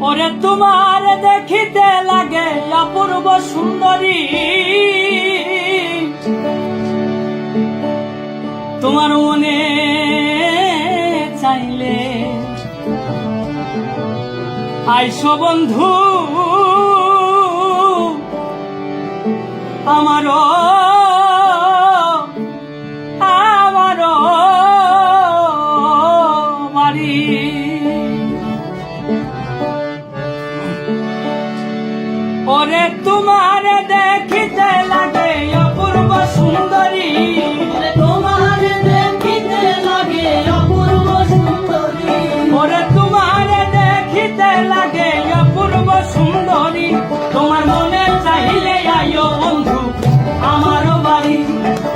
ওরে তোমার দেখিতে লাগে অপূর্ব সুন্দরী, তোমার মনে চাইলে আইসো বন্ধু আমারও বাড়ি। ওরে তোমার দেখিতে লাগে অপূর্ব সুন্দরী, তোমার দেখিতে লাগে অপূর্ব সুন্দরী, ওরে তোমার দেখিতে লাগে অপূর্ব সুন্দরী, তোমার মনে চাহিলে আয়ো বন্ধু আমারও বাড়ি,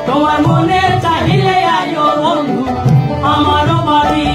তোমার মনে চাহিলে আয়ো বন্ধু আমারও বাড়ি।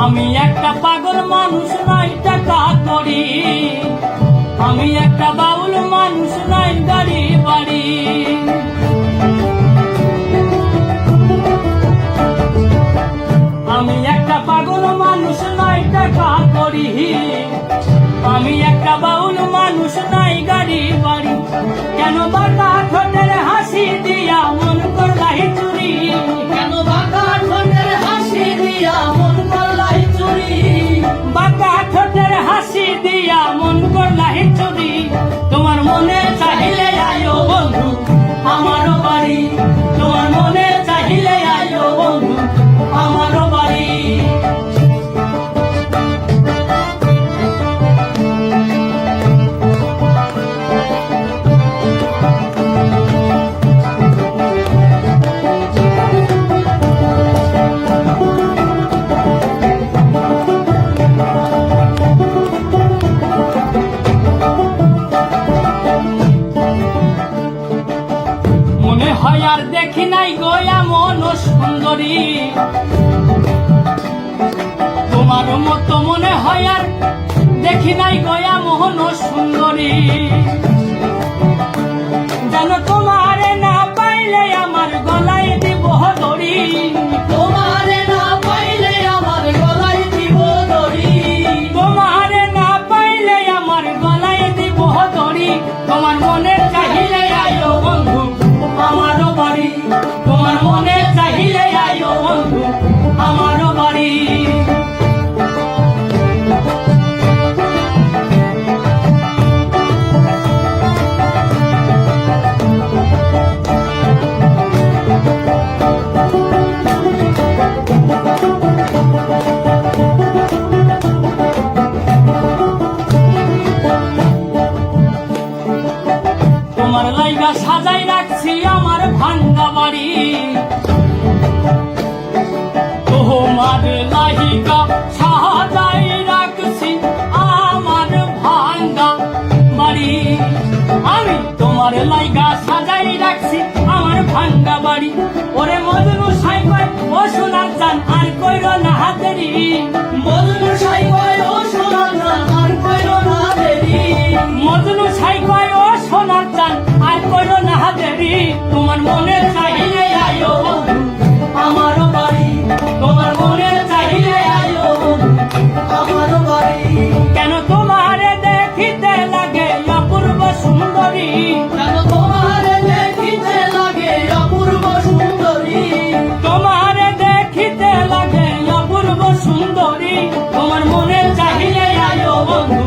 আমি একটা পাগল মানুষ নাই টাকা করি, আমি একটা বাউল মানুষ নাই গাড়ি বাড়ি। আমি একটা পাগল মানুষ নাই টাকা করি, আমি একটা বাউল মানুষ নাই গাড়ি বাড়ি। কেন বাঁকা ঠোঁটের হাসি দিয়া মন করলাই চুরি, কেন বাঁকা ঠোঁটের হাসি দিয়া মন করলাই চুরি, বাঁকা ঠোঁটের হাসি দিয়া মন করলাই চুরি, তোমার মনে চাহিলে আয়ো বন্ধু আমারও বাড়ি, তোমার মনে চাহিলে আয়ো বন্ধু আমারও বাড়ি। মনে হয় আর দেখি নাই গয়া মন সুন্দরী, তোমার মতো মনে হয় আর দেখি নাই গয়া মোহন সুন্দরী। জানো তোমার না পাইলে আমার গলায় দিব দড়ি, তোমার না পাইলে আমার গলায় দিব দড়ি, তোমার না পাইলে আমার গলায় দিব দড়ি, তোমার মনে চাহিলে আয়ো বন্ধু আমারও বাড়ি, তোমার মনে চাহিলে আয়ো বন্ধু আমারও বাড়ি। তোমার লাইগা সাজাই রাখছি আমার ভাঙ্গা বাড়ি, তোমার লাইগা সাজাই রাখছি আমার ভাঙ্গা বাড়ি, আমি তোমার লাইগা সাজাই রাখছি আমার ভাঙ্গা বাড়ি। ওরে মজনু সাই কয় ও সোনার চান আর কইরো না হাতেরি, মজনু সাই কয় ও সোনার চান আর কইরো না দেরি, মজনু সাই কয় ও সোনার চান আর কইরো না হাতেরি, তোমার মনে চাহিলে আয়ো বন্ধু আমারও বাড়ি, তোমার মনে চাহিলে আয়ো বন্ধু আমারও বাড়ি। কেন তোমার দেখিতে লাগে অপূর্ব সুন্দরী, কেন তোমার দেখিতে লাগে অপূর্ব সুন্দরী, তোমার দেখিতে লাগে অপূর্ব সুন্দরী, তোমার মনে চাহিলে আয়ো বন্ধু